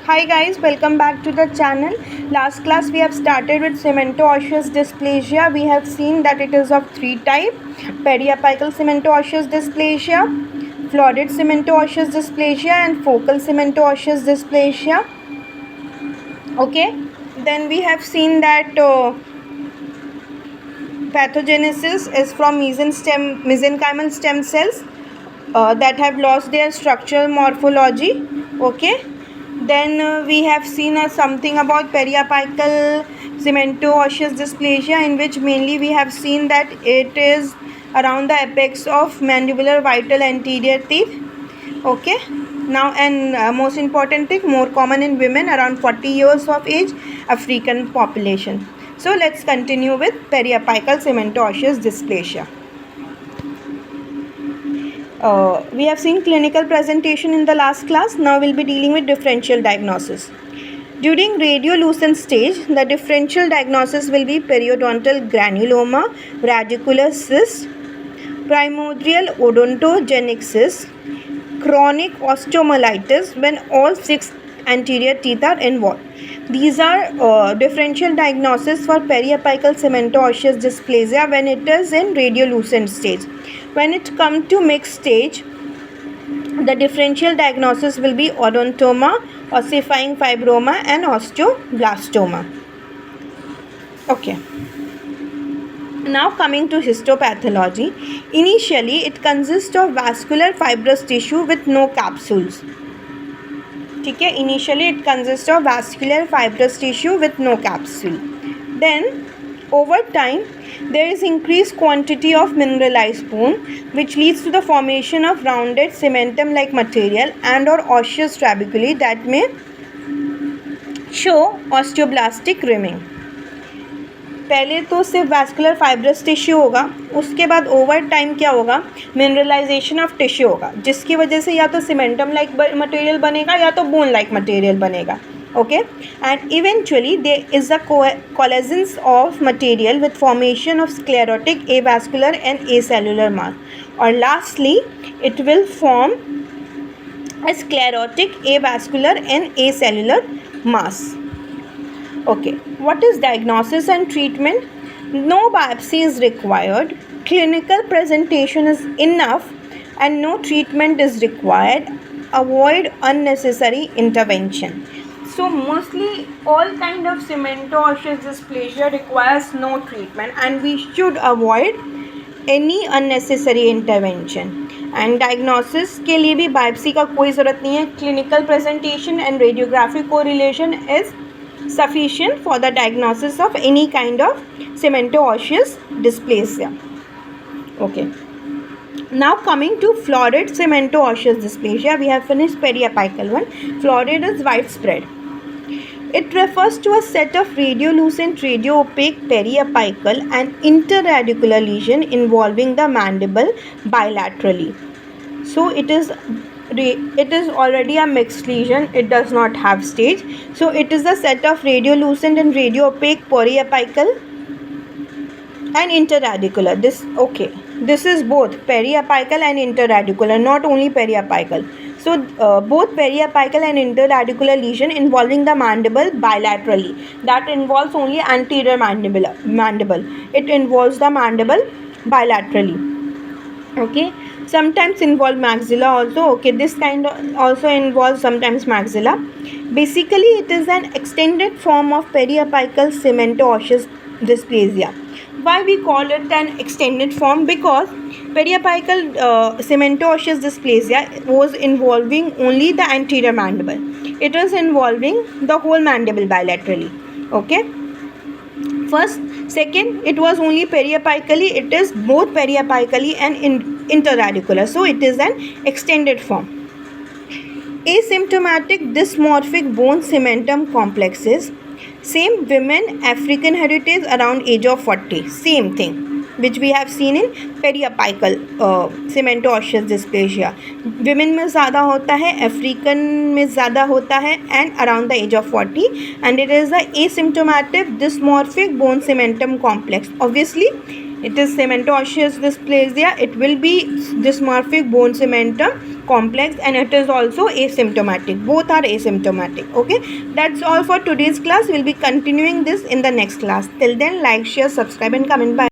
Hi guys, welcome back to the channel. Last class we have started with cemento osseous dysplasia. We have seen that it is of three types: periapical cemento osseous dysplasia, florid cemento osseous dysplasia, and focal cemento osseous dysplasia. Okay, then we have seen that pathogenesis is from mesenchymal stem cells that have lost their structural morphology. Okay, then we have seen something about periapical cemento osseous dysplasia, in which mainly we have seen that it is around the apex of mandibular vital anterior teeth. Okay, now and most important thing, more common in women around 40 years of age, African population. So let's continue with periapical cemento osseous dysplasia. We have seen clinical presentation in the last class. Now we'll be dealing with differential diagnosis. During radiolucent stage, the differential diagnosis will be periodontal granuloma, radicular cyst, primordial odontogenic cyst, chronic osteomyelitis when all 6 anterior teeth are involved. These are differential diagnosis for periapical cemento osseous dysplasia when it is in radiolucent stage. When it comes to mixed stage, the differential diagnosis will be odontoma, ossifying fibroma, and osteoblastoma. Okay. Now coming to histopathology, initially it consists of vascular fibrous tissue with no capsules. ठीक है, initially it consists of vascular fibrous tissue with no capsule. Then over time there is increased quantity of mineralized bone, which leads to the formation of rounded cementum like material and or osseous trabeculae that may show osteoblastic rimming. पहले तो सिर्फ vascular fibrous tissue होगा, उसके बाद over time क्या होगा, mineralisation of tissue होगा, जिसकी वजह से या तो सीमेंटम लाइक मटेरियल बनेगा या तो बोन लाइक मटेरियल बनेगा. Okay, and eventually there is a coalescence of material with formation of sclerotic avascular and acellular mass, और lastly it will form a sclerotic avascular and acellular mass. Okay, what is diagnosis and treatment? No biopsy is required, clinical presentation is enough, and no treatment is required. Avoid unnecessary intervention. So mostly all kind of cemento osseous dysplasia requires no treatment, and we should avoid any unnecessary intervention. And diagnosis के लिए भी biopsy का कोई ज़रूरत नहीं है. Clinical presentation and radiographic correlation is sufficient for the diagnosis of any kind of cemento osseous dysplasia. Okay, now coming to florid cemento osseous dysplasia, we have finished periapical one. Florid is widespread. It refers to a set of radiolucent, radioopaque, periapical and interradicular lesion involving the mandible bilaterally. So it is already a mixed lesion. It does not have stage. So it is a set of radiolucent and radioopaque, periapical and interradicular. This is both periapical and interradicular, not only periapical. So both periapical and interradicular lesion involving the mandible bilaterally. That involves only anterior mandible. It involves the mandible bilaterally. Okay, sometimes involve maxilla also. Okay, this kind of also involves sometimes maxilla. Basically it is an extended form of periapical cemento osseous dysplasia. Why we call it an extended form? Because periapical cemento osseous dysplasia was involving only the anterior mandible. It was involving the whole mandible bilaterally. Okay, first, second, it was only periapically. It is both periapically and interradicular. So it is an extended form. Asymptomatic dysmorphic bone cementum complexes. Same women, African heritage around age of 40. Same thing which we have seen in periapical cemento osseous dysplasia. Women में ज़्यादा होता है, African में ज़्यादा होता है, and around the age of 40, and it is the asymptomatic dysmorphic bone cementum complex. Obviously It is cemento osseous dysplasia. It will be dysmorphic bone cementum complex, and it is also asymptomatic. Both are asymptomatic. Okay, that's all for today's class. We'll be continuing this in the next class. Till then, like, share, subscribe and comment. Bye.